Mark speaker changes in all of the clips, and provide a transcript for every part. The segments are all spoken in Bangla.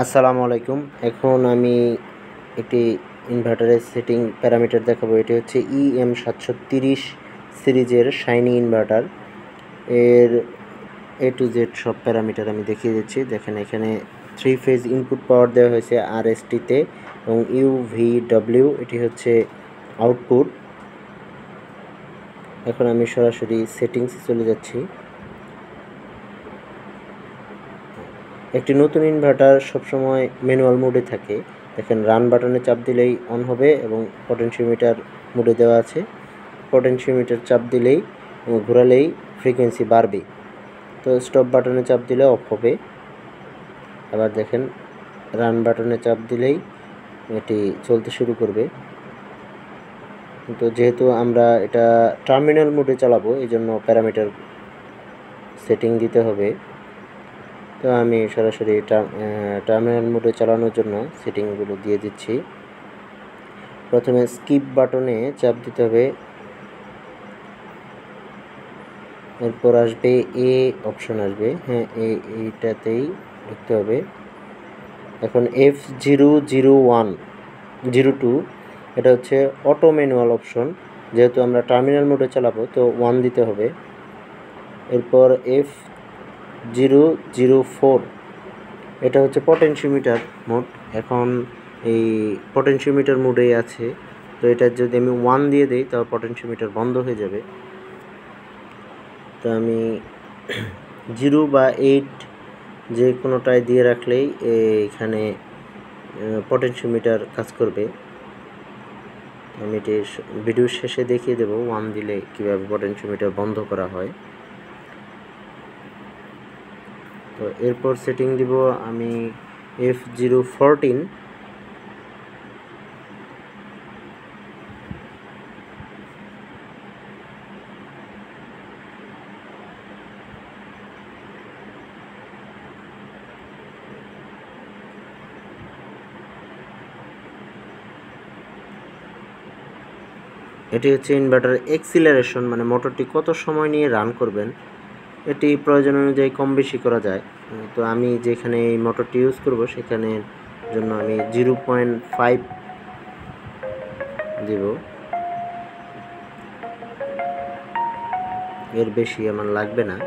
Speaker 1: আসসালামু আলাইকুম। এখন আমি একটি ইনভার্টারের সেটিং প্যারামিটার দেখাবো। এটি হচ্ছে EM730 সিরিজের শাইনি ইনভার্টার। এর A to Z সব প্যারামিটার আমি দেখিয়ে দিচ্ছি। দেখেন এখানে 3 ফেজ ইনপুট পাওয়ার দেওয়া হয়েছে RST-তে এবং UVW এটি হচ্ছে আউটপুট। এখন আমি সরাসরি সেটিংসে চলে যাচ্ছি। একটি নতুন ইনভার্টার সবসময় ম্যানুয়াল মোডে থাকে। দেখেন রান বাটনে চাপ দিলেই অন হবে এবং পটেনশিওমিটার মোডে দেওয়া আছে। পটেনশিওমিটার চাপ দিলেই ঘোরালেই ফ্রিকোয়েন্সি বাড়বে। তো স্টপ বাটনে চাপ দিলে অফ হবে। আবার দেখেন রান বাটনে চাপ দিলেই এটি চলতে শুরু করবে। তো যেহেতু আমরা এটা টার্মিনাল মোডে চালাবো এই জন্য প্যারামিটার সেটিং দিতে হবে। তো আমি সরাসরি টার্মিনাল মোডে চালানোর জন্য সেটিংগুলো দিয়ে দিচ্ছি। প্রথমে স্কিপ বাটনে চাপ দিতে হবে, এরপর আসবে এ অপশন আসবে, হ্যাঁ এইটাতেই ঢুকতে হবে। এখন F000102 এটা হচ্ছে অটো ম্যানুয়াল অপশন, যেহেতু আমরা টার্মিনাল মোডে চালাবো তো 1 দিতে হবে। এরপর F004 এটা হচ্ছে পটেনশিওমিটার মোড। এখন এই পটেনশিওমিটার মোডেই আছে, তো এটা যদি আমি 1 দিয়ে দিই তাহলে পটেনশিওমিটার বন্ধ হয়ে যাবে। তো আমি 0 বা 8 যে কোনোটায় দিয়ে রাখলেই এখানে পটেনশিওমিটার কাজ করবে। আমি এটি ভিডিওর শেষে দেখিয়ে দেবো 1 দিলে কীভাবে পটেনশিওমিটার বন্ধ করা হয়। তো এরপর সেটিং দিব আমি F014। এটি হচ্ছে ইনভার্টার এক্সিলারেশন, মানে মোটরটি কত সময় নিয়ে রান করবেন এটি প্রয়োজন অনুযায়ী কম বেশি করা যায়। তো আমি যেখানে এই মোটরটি ইউজ করব সেখানে জন্য আমি 0.5 দেব, এর বেশি আমার লাগবে না।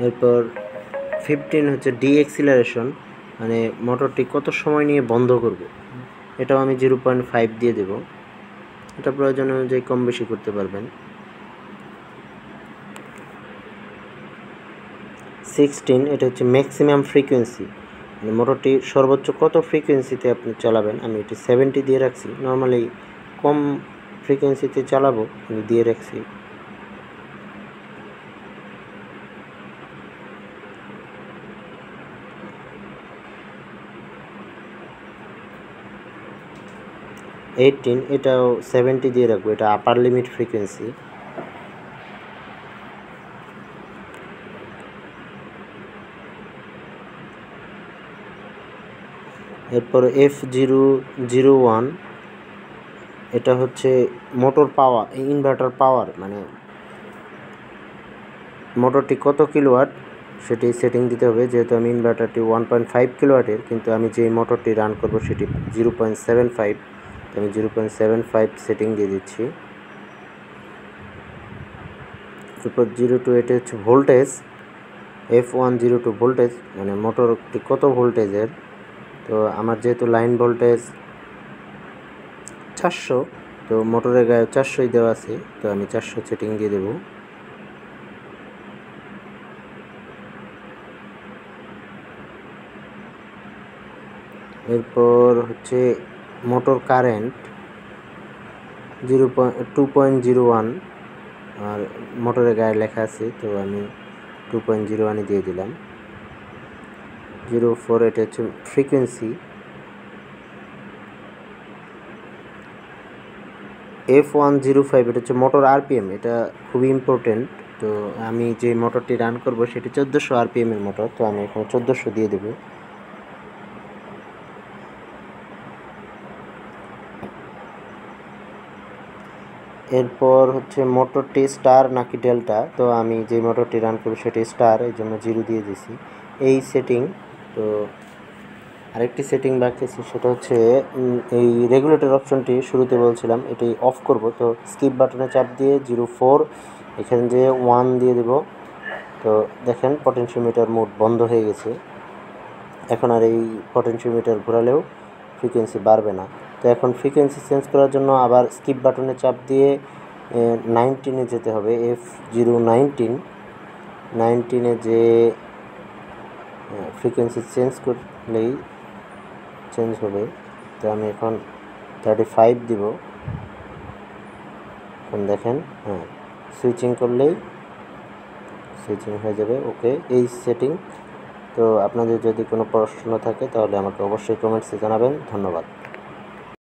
Speaker 1: এরপর 15 হচ্ছে ডিএক্সিলারেশন, মানে মোটরটি কত সময় নিয়ে বন্ধ করবে, এটাও আমি 0.5 দিয়ে দেব। এটা প্রয়োজন অনুযায়ী কম বেশি করতে পারবেন। 16 এটা হচ্ছে ম্যাক্সিমাম ফ্রিকোয়েন্সি, মানে মোটরটি সর্বোচ্চ কত ফ্রিকোয়েন্সিতে আপনি চালাবেন। আমি এটি 70 দিয়ে রাখছি, নর্মালি কম ফ্রিকোয়েন্সিতে চালাবো আমি দিয়ে রাখছি। এটাও 70 দিয়ে রাখবো, এটা আপার লিমিট ফ্রিকোয়েন্সি। এরপর F001 এটা হচ্ছে মোটর পাওয়ার, ইনভার্টার পাওয়ার, মানে মোটরটি কত কিলোওয়াট সেটি সেটিং দিতে হবে। যেহেতু আমি ইনভার্টারটি 1.5 কিলোওয়াটের, কিন্তু আমি যে মোটরটি রান করব সেটি 0.75, তো আমি 0.75 সেটিং দিয়ে দিচ্ছি। এরপর 02 এটা হচ্ছে ভোল্টেজ, F102 ভোল্টেজ, মানে মোটরটি কত ভোল্টেজের। তো আমার যেহেতু লাইন ভোল্টেজ 400, তো মোটরের গায়ে 400ই দেওয়া আছে, তো আমি 400 সেটিং দিয়ে দেব। এরপর হচ্ছে মোটর কারেন্ট 2.01, আর মোটরের গায়ে লেখা আছে, তো আমি 2.01 দিয়ে দিলাম। 04 এটা হচ্ছে ফ্রিকোয়েন্সি, F105, এটা হচ্ছে মোটর আরপিএম, এটা খুবই ইম্পর্টেন্ট। তো আমি যে মোটরটি রান করব সেটি 1400 আরপিএম এর মোটর, তো আমি এখানে 1400 দিয়ে দেব। এরপর হচ্ছে মোটরটি স্টার নাকি ডেল্টা, তো আমি যে মোটরটি রান করব সেটি স্টার, এই জন্য 0 দিয়ে দিয়েছি। এই সেটিং। তো আরেকটি সেটিং বাকি আছে, সেটা হচ্ছে এই রেগুলেটর অপশনটি শুরুতে বলছিলাম এটি অফ করব। তো স্কিপ বাটনে চাপ দিয়ে 04 এখানে যে 1 দিয়ে দেব। তো দেখেন পটেনশিওমিটার মোড বন্ধ হয়ে গেছে। এখন আর এই পটেনশিওমিটার ঘোরালেও ফ্রিকোয়েন্সি বাড়বে না। তো এখন ফ্রিকোয়েন্সি চেঞ্জ করার জন্য আবার স্কিপ বাটনে চাপ দিয়ে 19-এ যেতে হবে। F019 যে ফ্রিকোয়েন্সি চেঞ্জ করলেই চেঞ্জ হবে। তো আমি এখন 35 দিব। এখন দেখেন, হ্যাঁ, সুইচিং করলেই সুইচিং হয়ে যাবে। ওকে, এই সেটিং। তো আপনাদের যদি কোনো প্রশ্ন থাকে তাহলে আমাকে অবশ্যই কমেন্টসে জানাবেন। ধন্যবাদ।